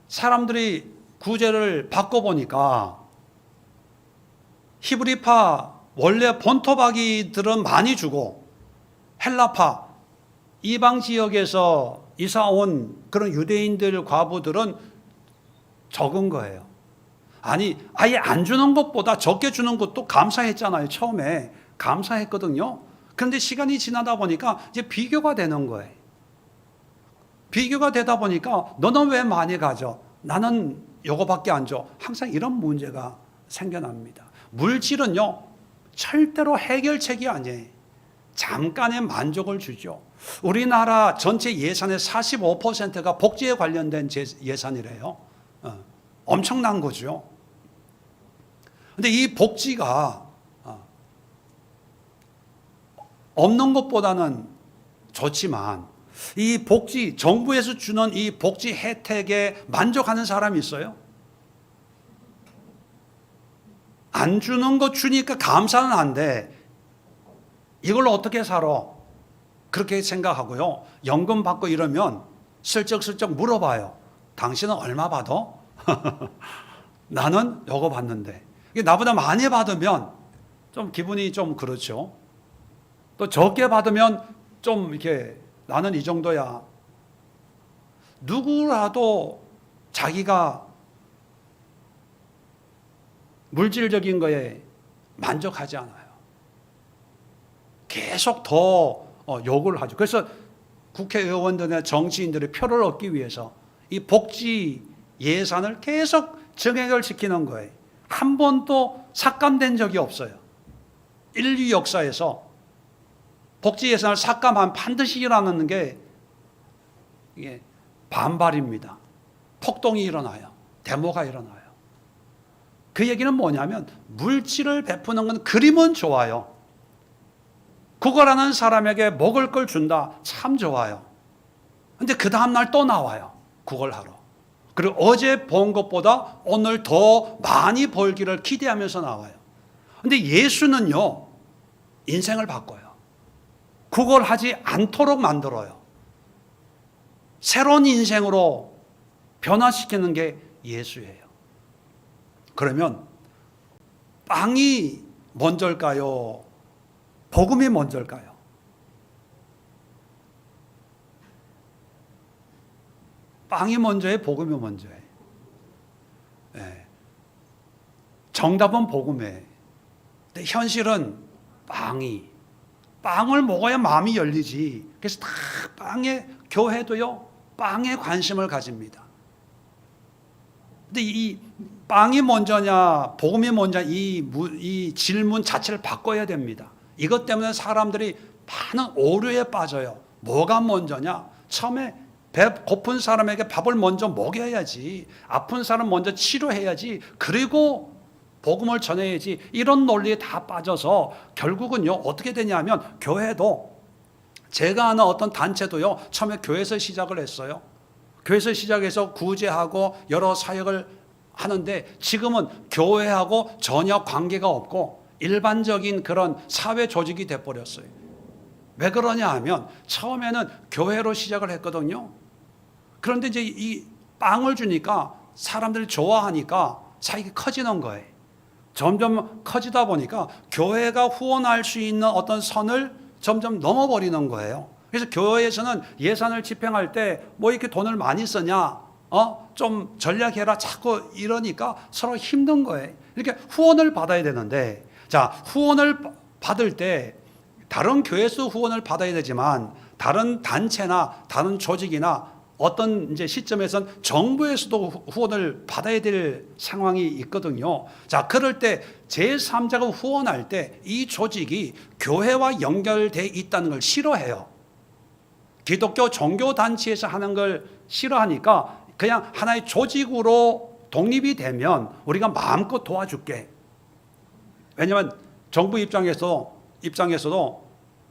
사람들이 구제를 받고 보니까 히브리파 원래 본토박이들은 많이 주고 헬라파 이방 지역에서 이사 온 그런 유대인들 과부들은 적은 거예요. 아니, 아예 안 주는 것보다 적게 주는 것도 감사했잖아요. 처음에 감사했거든요. 그런데 시간이 지나다 보니까 이제 비교가 되는 거예요. 비교가 되다 보니까 너는 왜 많이 가져? 나는 요거밖에 안 줘. 항상 이런 문제가 생겨납니다. 물질은요, 절대로 해결책이 아니에요. 잠깐의 만족을 주죠. 우리나라 전체 예산의 45%가 복지에 관련된 예산이래요. 엄청난 거죠. 근데 이 복지가 없는 것보다는 좋지만, 이 복지, 정부에서 주는 이 복지 혜택에 만족하는 사람이 있어요? 안 주는 거 주니까 감사는 안 돼. 이걸로 어떻게 살아? 그렇게 생각하고요. 연금 받고 이러면 슬쩍슬쩍 물어봐요. 당신은 얼마 받아? 나는 요거 받는데. 나보다 많이 받으면 좀 기분이 좀 그렇죠. 또 적게 받으면 좀 이렇게 나는 이 정도야. 누구라도 자기가 물질적인 거에 만족하지 않아요. 계속 더 요구를 하죠. 그래서 국회의원들이나 정치인들의 표를 얻기 위해서 이 복지 예산을 계속 증액을 시키는 거예요. 한 번도 삭감된 적이 없어요. 인류 역사에서 복지 예산을 삭감하면 반드시 일어나는 게 이게 반발입니다. 폭동이 일어나요. 데모가 일어나요. 그 얘기는 뭐냐면 물질을 베푸는 건 그림은 좋아요. 구걸하는 사람에게 먹을 걸 준다. 참 좋아요. 근데 그 다음날 또 나와요. 구걸하러. 그리고 어제 본 것보다 오늘 더 많이 벌기를 기대하면서 나와요. 근데 예수는요, 인생을 바꿔요. 구걸하지 않도록 만들어요. 새로운 인생으로 변화시키는 게 예수예요. 그러면 빵이 먼저일까요? 복음이 먼저일까요? 빵이 먼저예요? 복음이 먼저예요? 네. 정답은 복음이에요. 근데 현실은 빵을 먹어야 마음이 열리지. 그래서 다 교회도요, 빵에 관심을 가집니다. 근데 이 빵이 먼저냐, 복음이 먼저냐, 이 질문 자체를 바꿔야 됩니다. 이것 때문에 사람들이 많은 오류에 빠져요. 뭐가 먼저냐? 처음에 배 고픈 사람에게 밥을 먼저 먹여야지. 아픈 사람 먼저 치료해야지. 그리고 복음을 전해야지. 이런 논리에 다 빠져서 결국은요, 어떻게 되냐면 교회도, 제가 아는 어떤 단체도요, 처음에 교회에서 시작을 했어요. 교회에서 시작해서 구제하고 여러 사역을 하는데 지금은 교회하고 전혀 관계가 없고 일반적인 그런 사회 조직이 돼버렸어요. 왜 그러냐 하면 처음에는 교회로 시작을 했거든요. 그런데 이제 이 빵을 주니까 사람들이 좋아하니까 사역이 커지는 거예요. 점점 커지다 보니까 교회가 후원할 수 있는 어떤 선을 점점 넘어버리는 거예요. 그래서 교회에서는 예산을 집행할 때 뭐 이렇게 돈을 많이 쓰냐, 좀 전략해라 자꾸 이러니까 서로 힘든 거예요. 이렇게 후원을 받아야 되는데, 자, 후원을 받을 때 다른 교회에서 후원을 받아야 되지만 다른 단체나 다른 조직이나 어떤 이제 시점에선 정부에서도 후원을 받아야 될 상황이 있거든요. 자, 그럴 때 제3자가 후원할 때 이 조직이 교회와 연결되어 있다는 걸 싫어해요. 기독교 종교단체에서 하는 걸 싫어하니까 그냥 하나의 조직으로 독립이 되면 우리가 마음껏 도와줄게. 왜냐하면 정부 입장에서도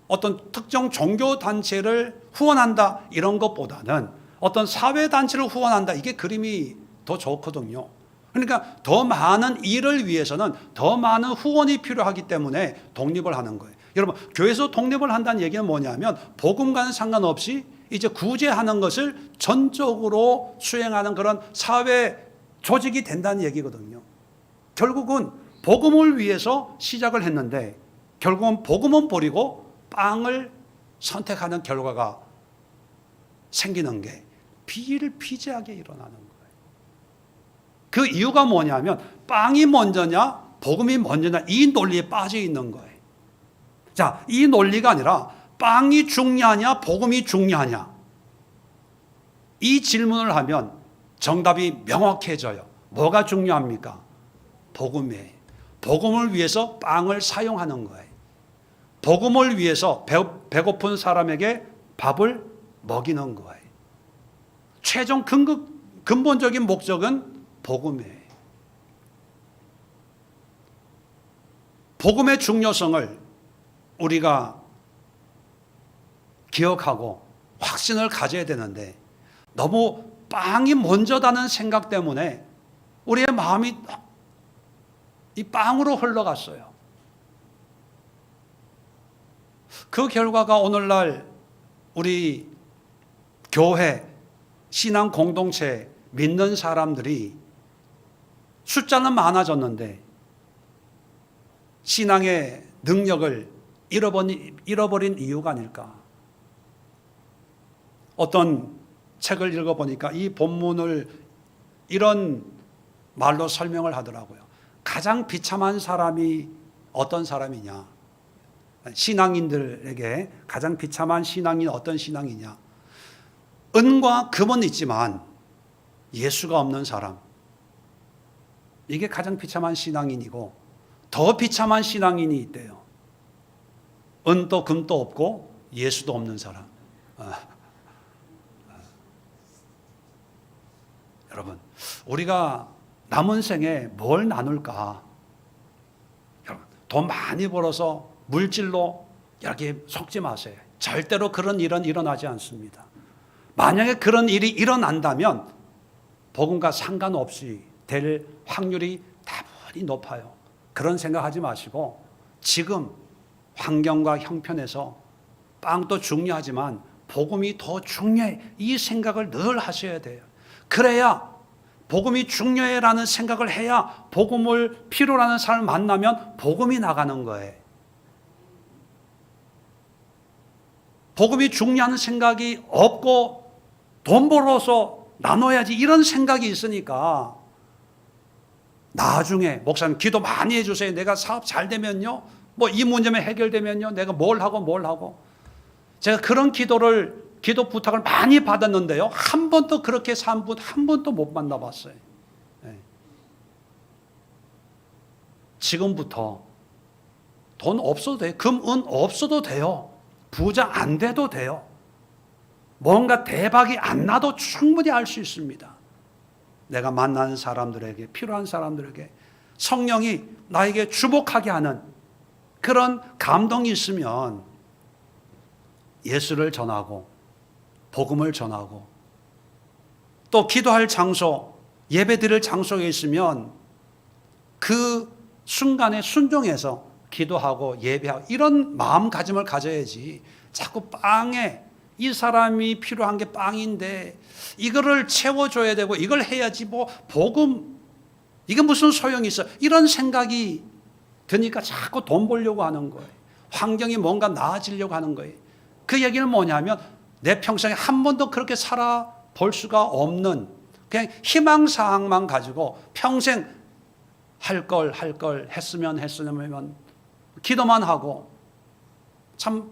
어떤 특정 종교 단체를 후원한다 이런 것보다는 어떤 사회 단체를 후원한다, 이게 그림이 더 좋거든요. 그러니까 더 많은 일을 위해서는 더 많은 후원이 필요하기 때문에 독립을 하는 거예요. 여러분, 교회에서 독립을 한다는 얘기는 뭐냐면 복음과는 상관없이 이제 구제하는 것을 전적으로 수행하는 그런 사회 조직이 된다는 얘기거든요. 결국은 복음을 위해서 시작을 했는데 결국은 복음은 버리고 빵을 선택하는 결과가 생기는 게 비일비재하게 일어나는 거예요. 그 이유가 뭐냐면 빵이 먼저냐 복음이 먼저냐, 이 논리에 빠져 있는 거예요. 자, 이 논리가 아니라 빵이 중요하냐 복음이 중요하냐, 이 질문을 하면 정답이 명확해져요. 뭐가 중요합니까? 복음이에요. 복음을 위해서 빵을 사용하는 거예요. 복음을 위해서 배고픈 사람에게 밥을 먹이는 거예요. 최종 근본적인 목적은 복음이에요. 복음의 중요성을 우리가 기억하고 확신을 가져야 되는데 너무 빵이 먼저다는 생각 때문에 우리의 마음이 이 빵으로 흘러갔어요. 그 결과가 오늘날 우리 교회, 신앙 공동체 믿는 사람들이 숫자는 많아졌는데 신앙의 능력을 잃어버린 이유가 아닐까. 어떤 책을 읽어보니까 이 본문을 이런 말로 설명을 하더라고요. 가장 비참한 사람이 어떤 사람이냐, 신앙인들에게 가장 비참한 신앙인 어떤 신앙이냐, 은과 금은 있지만 예수가 없는 사람, 이게 가장 비참한 신앙인이고 더 비참한 신앙인이 있대요. 은도 금도 없고 예수도 없는 사람. 여러분, 우리가 남은 생에 뭘 나눌까? 여러분, 돈 많이 벌어서 물질로 이렇게 속지 마세요. 절대로 그런 일은 일어나지 않습니다. 만약에 그런 일이 일어난다면 복음과 상관없이 될 확률이 다분히 높아요. 그런 생각하지 마시고 지금 환경과 형편에서 빵도 중요하지만 복음이 더 중요해, 이 생각을 늘 하셔야 돼요. 그래야 복음이 중요해라는 생각을 해야 복음을 필요로 하는 사람을 만나면 복음이 나가는 거예요. 복음이 중요한 생각이 없고 돈 벌어서 나눠야지 이런 생각이 있으니까 나중에 목사님 기도 많이 해주세요. 내가 사업 잘 되면요, 뭐 이 문제만 해결되면요, 내가 뭘 하고 제가 그런 기도 부탁을 많이 받았는데요, 한 번도 그렇게 산 분 한 번도 못 만나봤어요. 네. 지금부터 돈 없어도 돼요. 금, 은 없어도 돼요. 부자 안 돼도 돼요. 뭔가 대박이 안 나도 충분히 알 수 있습니다. 내가 만나는 사람들에게, 필요한 사람들에게 성령이 나에게 주목하게 하는 그런 감동이 있으면 예수를 전하고 복음을 전하고 또 기도할 장소, 예배 드릴 장소에 있으면 그 순간에 순종해서 기도하고 예배하고 이런 마음가짐을 가져야지, 자꾸 빵에 이 사람이 필요한 게 빵인데 이거를 채워줘야 되고 이걸 해야지 뭐 복음 이게 무슨 소용이 있어, 이런 생각이 드니까 자꾸 돈 벌려고 하는 거예요. 환경이 뭔가 나아지려고 하는 거예요. 그 얘기는 뭐냐면 내 평생에 한 번도 그렇게 살아볼 수가 없는 그냥 희망사항만 가지고 평생 할 걸 했으면 기도만 하고 참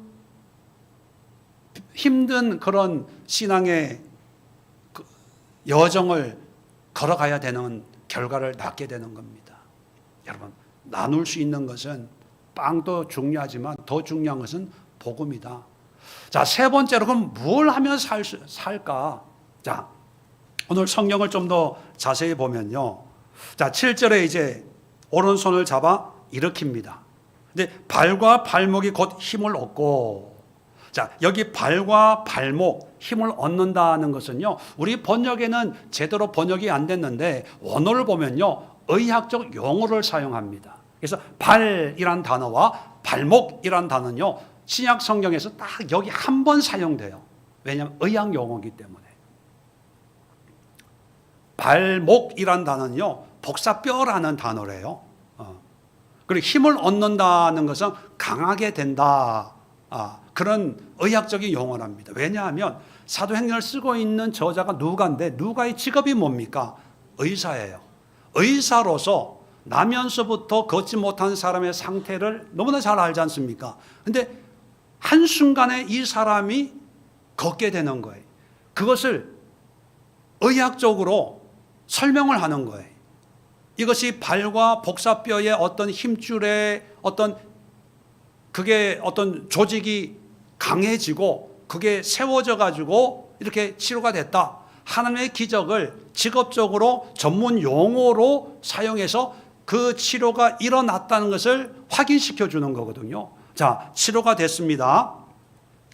힘든 그런 신앙의 여정을 걸어가야 되는 결과를 낳게 되는 겁니다. 여러분, 나눌 수 있는 것은 빵도 중요하지만 더 중요한 것은 복음이다. 자, 세 번째로 그럼 뭘 하면 살까? 자, 오늘 성경을 좀 더 자세히 보면요. 자, 7절에 이제 오른손을 잡아 일으킵니다. 근데 발과 발목이 곧 힘을 얻고, 자, 여기 발과 발목 힘을 얻는다는 것은요, 우리 번역에는 제대로 번역이 안 됐는데 원어를 보면요, 의학적 용어를 사용합니다. 그래서 발이란 단어와 발목이란 단어는요, 신약 성경에서 딱 여기 한 번 사용돼요. 왜냐하면 의학 용어이기 때문에. 발목이란 단어는요, 복사뼈라는 단어래요. 그리고 힘을 얻는다는 것은 강하게 된다. 그런 의학적인 용어랍니다. 왜냐하면 사도행전을 쓰고 있는 저자가 누가인데, 누가의 직업이 뭡니까? 의사예요. 의사로서 나면서부터 걷지 못한 사람의 상태를 너무나 잘 알지 않습니까? 근데 한순간에 이 사람이 걷게 되는 거예요. 그것을 의학적으로 설명을 하는 거예요. 이것이 발과 복사뼈의 어떤 힘줄에 그게 어떤 조직이 강해지고 그게 세워져 가지고 이렇게 치료가 됐다. 하나님의 기적을 직업적으로 전문 용어로 사용해서 그 치료가 일어났다는 것을 확인시켜 주는 거거든요. 자, 치료가 됐습니다.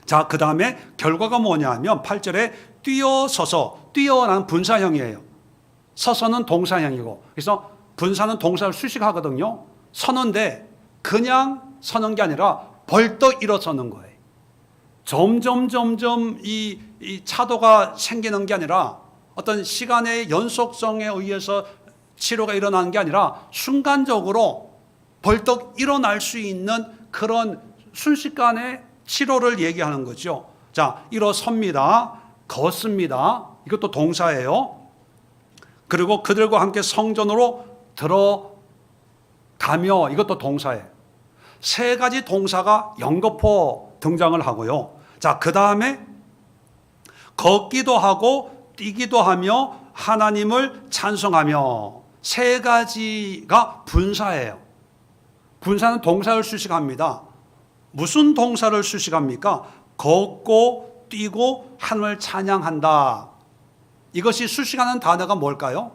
자, 그 다음에 결과가 뭐냐면 8절에 뛰어서서, 뛰어라는 분사형이에요. 서서는 동사형이고, 그래서 분사는 동사를 수식하거든요. 서는데 그냥 서는 게 아니라 벌떡 일어서는 거예요. 점점 이 차도가 생기는 게 아니라 어떤 시간의 연속성에 의해서 치료가 일어나는 게 아니라 순간적으로 벌떡 일어날 수 있는 그런 순식간의 치료를 얘기하는 거죠. 자, 일어섭니다. 걷습니다. 이것도 동사예요. 그리고 그들과 함께 성전으로 들어가며, 이것도 동사예요. 세 가지 동사가 연거푸 등장을 하고요. 자, 그 다음에 걷기도 하고 뛰기도 하며 하나님을 찬송하며, 세 가지가 분사예요. 분사는 동사를 수식합니다. 무슨 동사를 수식합니까? 걷고 뛰고 하나님을 찬양한다. 이것이 수식하는 단어가 뭘까요?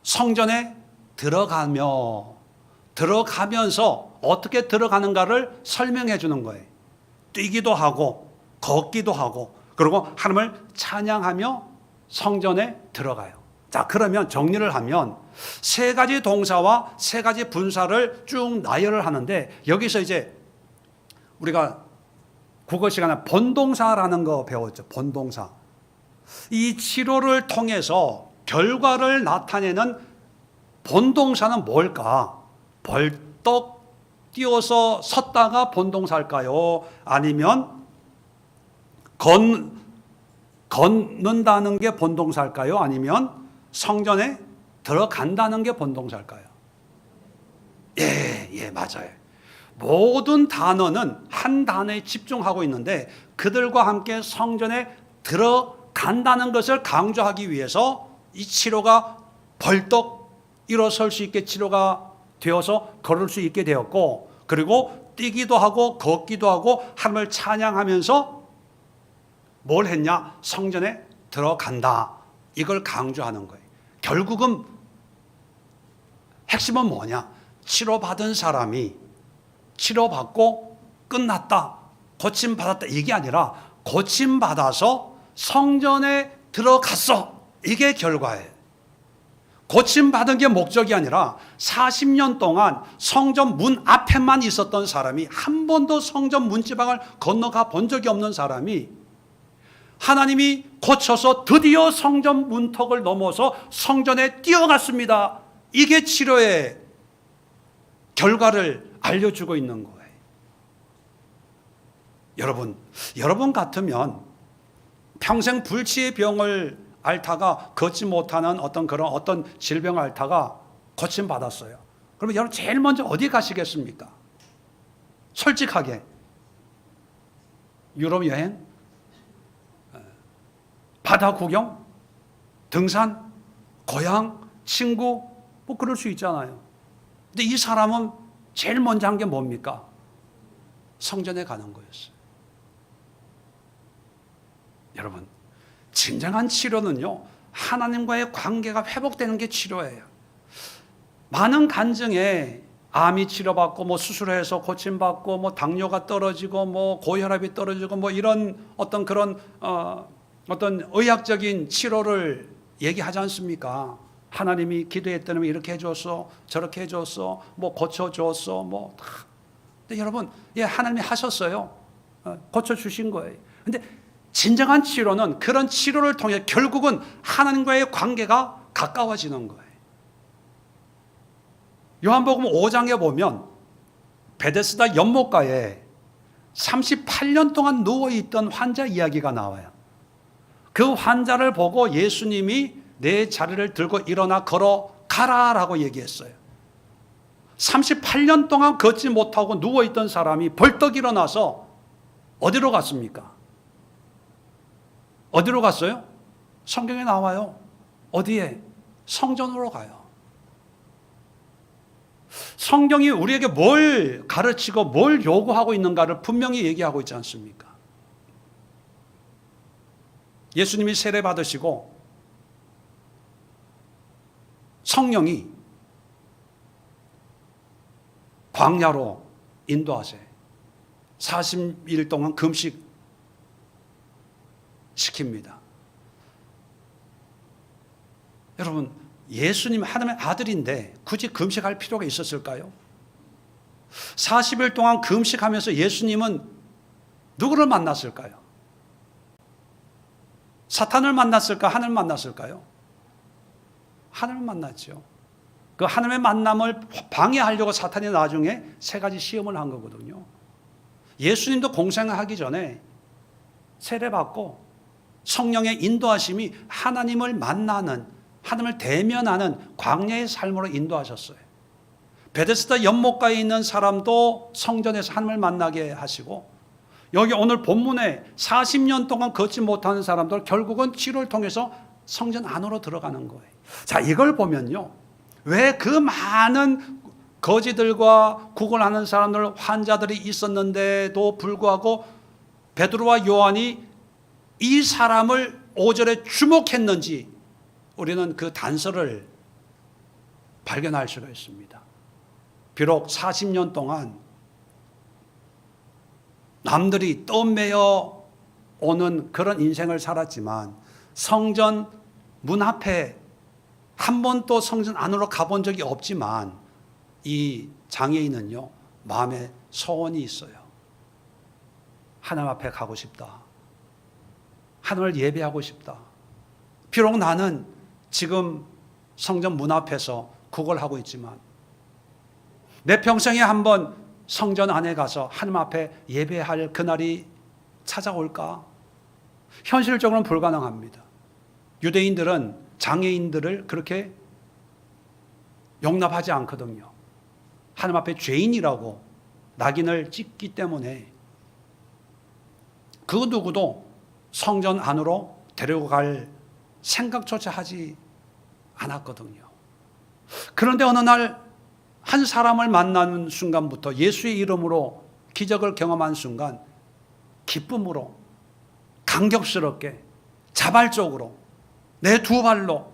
성전에 들어가면서 어떻게 들어가는가를 설명해 주는 거예요. 뛰기도 하고 걷기도 하고 그리고 하나님을 찬양하며 성전에 들어가요. 자, 그러면 정리를 하면 세 가지 동사와 세 가지 분사를 쭉 나열을 하는데, 여기서 이제 우리가 국어 시간에 본동사라는 거 배웠죠. 본동사. 이 치료를 통해서 결과를 나타내는 본동사는 뭘까? 벌떡 뛰어서 섰다가 본동사일까요? 아니면 걷는다는 게 본동사일까요? 아니면 성전에 들어간다는 게 본동사일까요? 예, 맞아요. 모든 단어는 한 단어에 집중하고 있는데 그들과 함께 성전에 들어간다는 것을 강조하기 위해서 이 치료가 벌떡 일어설 수 있게 치료가 되어서 걸을 수 있게 되었고, 그리고 뛰기도 하고 걷기도 하고 하나님을 찬양하면서 뭘 했냐? 성전에 들어간다. 이걸 강조하는 거예요. 결국은 핵심은 뭐냐? 치료받은 사람이 치료받고 끝났다, 고침받았다, 이게 아니라 고침받아서 성전에 들어갔어. 이게 결과예요. 고침받은 게 목적이 아니라 40년 동안 성전 문 앞에만 있었던 사람이, 한 번도 성전 문지방을 건너가 본 적이 없는 사람이 하나님이 고쳐서 드디어 성전 문턱을 넘어서 성전에 뛰어갔습니다. 이게 치료의 결과를 알려주고 있는 거예요. 여러분 같으면 평생 불치의 병을 앓다가 걷지 못하는 어떤 질병을 앓다가 고침받았어요. 그러면 여러분 제일 먼저 어디 가시겠습니까? 솔직하게. 유럽 여행? 바다 구경? 등산? 고향? 친구? 뭐 그럴 수 있잖아요. 근데 이 사람은 제일 먼저 한 게 뭡니까? 성전에 가는 거였어요. 여러분, 진정한 치료는요, 하나님과의 관계가 회복되는 게 치료예요. 많은 간증에 암이 치료받고 뭐 수술해서 고침받고 뭐 당뇨가 떨어지고 뭐 고혈압이 떨어지고 뭐 이런 어떤 그런 어떤 의학적인 치료를 얘기하지 않습니까? 하나님이 기도했더니 이렇게 해줬어, 저렇게 해줬어, 뭐 고쳐줬어, 뭐 다. 근데 여러분, 예, 하나님이 하셨어요. 고쳐주신 거예요. 근데 진정한 치료는 그런 치료를 통해 결국은 하나님과의 관계가 가까워지는 거예요. 요한복음 5장에 보면 베데스다 연못가에 38년 동안 누워있던 환자 이야기가 나와요. 그 환자를 보고 예수님이 내 자리를 들고 일어나 걸어가라라고 얘기했어요. 38년 동안 걷지 못하고 누워있던 사람이 벌떡 일어나서 어디로 갔습니까? 어디로 갔어요? 성경에 나와요. 어디에? 성전으로 가요. 성경이 우리에게 뭘 가르치고 뭘 요구하고 있는가를 분명히 얘기하고 있지 않습니까? 예수님이 세례 받으시고 성령이 광야로 인도하세요. 40일 동안 금식 시킵니다. 여러분, 예수님 하나님의 아들인데 굳이 금식할 필요가 있었을까요? 40일 동안 금식하면서 예수님은 누구를 만났을까요? 사탄을 만났을까? 하나님을 만났을까요? 하나님을 만났죠. 그 하나님의 만남을 방해하려고 사탄이 나중에 세 가지 시험을 한 거거든요. 예수님도 공생을 하기 전에 세례받고 성령의 인도하심이 하나님을 만나는, 하나님을 대면하는 광야의 삶으로 인도하셨어요. 베데스다 연못가에 있는 사람도 성전에서 하나님을 만나게 하시고, 여기 오늘 본문에 40년 동안 걷지 못하는 사람들 결국은 치료를 통해서 성전 안으로 들어가는 거예요. 자, 이걸 보면요, 왜 그 많은 거지들과 구걸하는 사람들, 환자들이 있었는데도 불구하고 베드로와 요한이 이 사람을 5절에 주목했는지 우리는 그 단서를 발견할 수가 있습니다. 비록 40년 동안 남들이 떠매어 오는 그런 인생을 살았지만 성전 문 앞에 한 번도 성전 안으로 가본 적이 없지만 이 장애인은요, 마음에 소원이 있어요. 하나님 앞에 가고 싶다. 하나님을 예배하고 싶다. 비록 나는 지금 성전 문 앞에서 구걸하고 있지만 내 평생에 한번 성전 안에 가서 하나님 앞에 예배할 그날이 찾아올까? 현실적으로는 불가능합니다. 유대인들은 장애인들을 그렇게 용납하지 않거든요. 하나님 앞에 죄인이라고 낙인을 찍기 때문에 그 누구도 성전 안으로 데리고 갈 생각조차 하지 않았거든요. 그런데 어느 날 한 사람을 만나는 순간부터 예수의 이름으로 기적을 경험한 순간 기쁨으로 감격스럽게 자발적으로 내 두 발로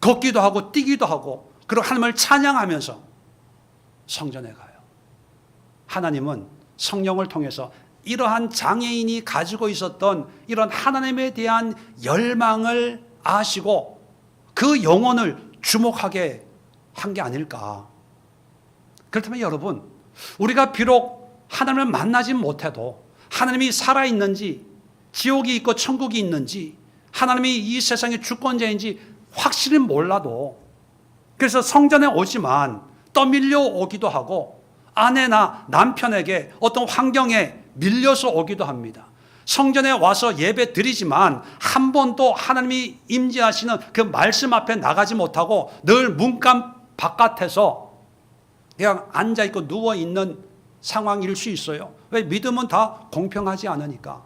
걷기도 하고 뛰기도 하고 그리고 하나님을 찬양하면서 성전에 가요. 하나님은 성령을 통해서 이러한 장애인이 가지고 있었던 이런 하나님에 대한 열망을 아시고 그 영혼을 주목하게 한 게 아닐까. 그렇다면 여러분, 우리가 비록 하나님을 만나지 못해도 하나님이 살아있는지, 지옥이 있고 천국이 있는지, 하나님이 이 세상의 주권자인지 확실히 몰라도, 그래서 성전에 오지만 떠밀려 오기도 하고 아내나 남편에게 어떤 환경에 밀려서 오기도 합니다. 성전에 와서 예배 드리지만 한 번도 하나님이 임재하시는 그 말씀 앞에 나가지 못하고 늘 문간 바깥에서 그냥 앉아있고 누워있는 상황일 수 있어요. 왜? 믿음은 다 공평하지 않으니까.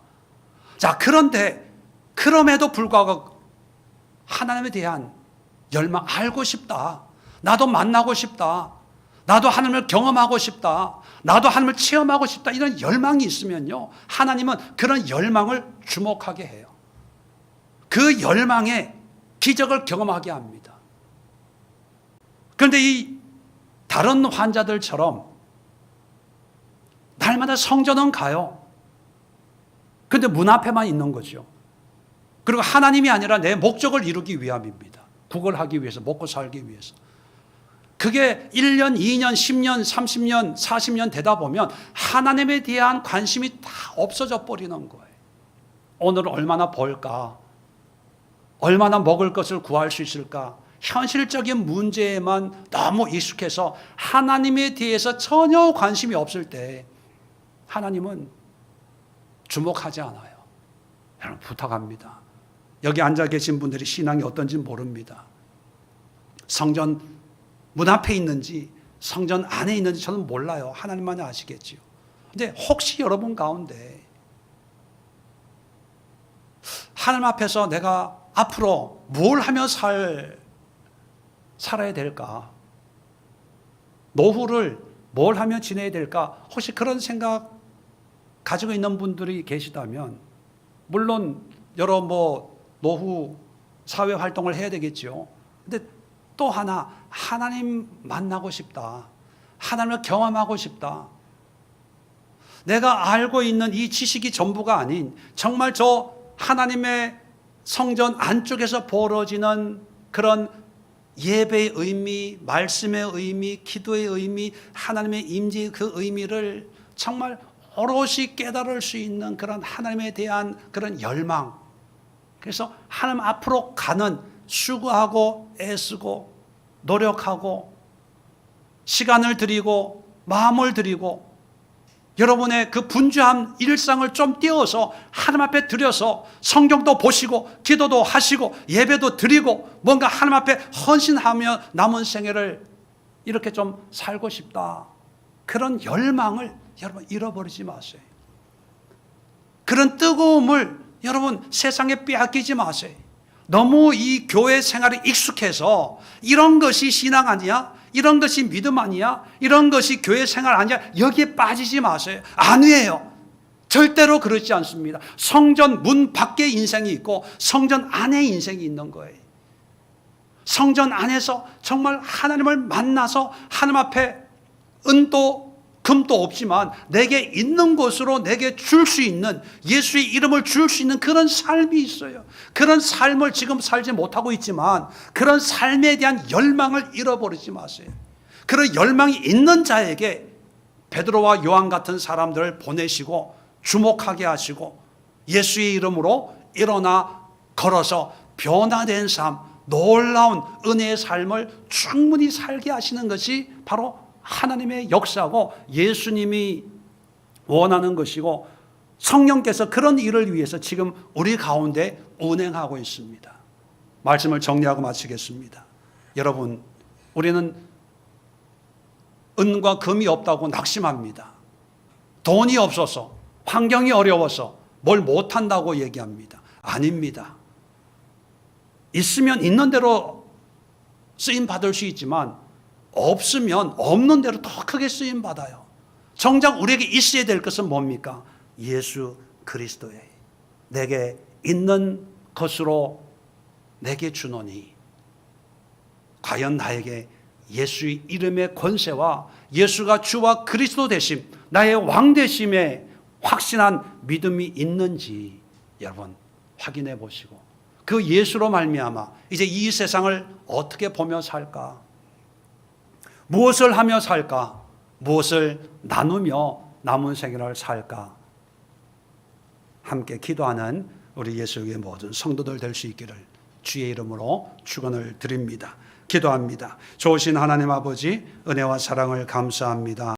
자, 그런데 그럼에도 불구하고 하나님에 대한 열망, 알고 싶다. 나도 만나고 싶다. 나도 하나님을 경험하고 싶다. 나도 하나님을 체험하고 싶다. 이런 열망이 있으면요, 하나님은 그런 열망을 주목하게 해요. 그 열망에 기적을 경험하게 합니다. 그런데 이 다른 환자들처럼 날마다 성전은 가요. 근데 문 앞에만 있는 거죠. 그리고 하나님이 아니라 내 목적을 이루기 위함입니다. 구걸하기 위해서, 먹고 살기 위해서. 그게 1년, 2년, 10년, 30년, 40년 되다 보면 하나님에 대한 관심이 다 없어져 버리는 거예요. 오늘 얼마나 벌까? 얼마나 먹을 것을 구할 수 있을까? 현실적인 문제에만 너무 익숙해서 하나님에 대해서 전혀 관심이 없을 때 하나님은 주목하지 않아요. 여러분 부탁합니다. 여기 앉아 계신 분들이 신앙이 어떤지 모릅니다. 성전 문 앞에 있는지 성전 안에 있는지 저는 몰라요. 하나님만이 아시겠지요. 근데 혹시 여러분 가운데 하나님 앞에서 내가 앞으로 뭘 하며 살아야 될까? 노후를 뭘 하며 지내야 될까? 혹시 그런 생각 가지고 있는 분들이 계시다면 물론 여러 노후 사회 활동을 해야 되겠죠. 근데 또 하나 하나님 만나고 싶다. 하나님을 경험하고 싶다. 내가 알고 있는 이 지식이 전부가 아닌 정말 저 하나님의 성전 안쪽에서 벌어지는 그런 예배의 의미, 말씀의 의미, 기도의 의미, 하나님의 임재의 그 의미를 정말 오롯이 깨달을 수 있는 그런 하나님에 대한 그런 열망. 그래서 하나님 앞으로 가는 수고하고 애쓰고 노력하고 시간을 들이고 마음을 들이고 여러분의 그 분주한 일상을 좀 띄워서 하나님 앞에 드려서 성경도 보시고 기도도 하시고 예배도 드리고 뭔가 하나님 앞에 헌신하며 남은 생애를 이렇게 좀 살고 싶다. 그런 열망을 여러분 잃어버리지 마세요. 그런 뜨거움을 여러분 세상에 빼앗기지 마세요. 너무 이 교회 생활에 익숙해서 이런 것이 신앙 아니야? 이런 것이 믿음 아니야? 이런 것이 교회 생활 아니야? 여기에 빠지지 마세요. 아니에요. 절대로 그렇지 않습니다. 성전 문 밖에 인생이 있고 성전 안에 인생이 있는 거예요. 성전 안에서 정말 하나님을 만나서 하나님 앞에 은도 금도 없지만 내게 있는 것으로 내게 줄 수 있는 예수의 이름을 줄 수 있는 그런 삶이 있어요. 그런 삶을 지금 살지 못하고 있지만 그런 삶에 대한 열망을 잃어버리지 마세요. 그런 열망이 있는 자에게 베드로와 요한 같은 사람들을 보내시고 주목하게 하시고 예수의 이름으로 일어나 걸어서 변화된 삶, 놀라운 은혜의 삶을 충분히 살게 하시는 것이 바로 하나님의 역사고 예수님이 원하는 것이고 성령께서 그런 일을 위해서 지금 우리 가운데 운행하고 있습니다. 말씀을 정리하고 마치겠습니다. 여러분, 우리는 은과 금이 없다고 낙심합니다. 돈이 없어서, 환경이 어려워서 뭘 못한다고 얘기합니다. 아닙니다. 있으면 있는 대로 쓰임 받을 수 있지만 없으면 없는 대로 더 크게 쓰임 받아요. 정작 우리에게 있어야 될 것은 뭡니까? 예수 그리스도에 내게 있는 것으로 내게 주노니 과연 나에게 예수의 이름의 권세와 예수가 주와 그리스도 되심, 나의 왕 되심에 확신한 믿음이 있는지 여러분 확인해 보시고 그 예수로 말미암아 이제 이 세상을 어떻게 보며 살까? 무엇을 하며 살까? 무엇을 나누며 남은 생애를 살까? 함께 기도하는 우리 예수의 모든 성도들 될 수 있기를 주의 이름으로 축원을 드립니다. 기도합니다. 좋으신 하나님 아버지, 은혜와 사랑을 감사합니다.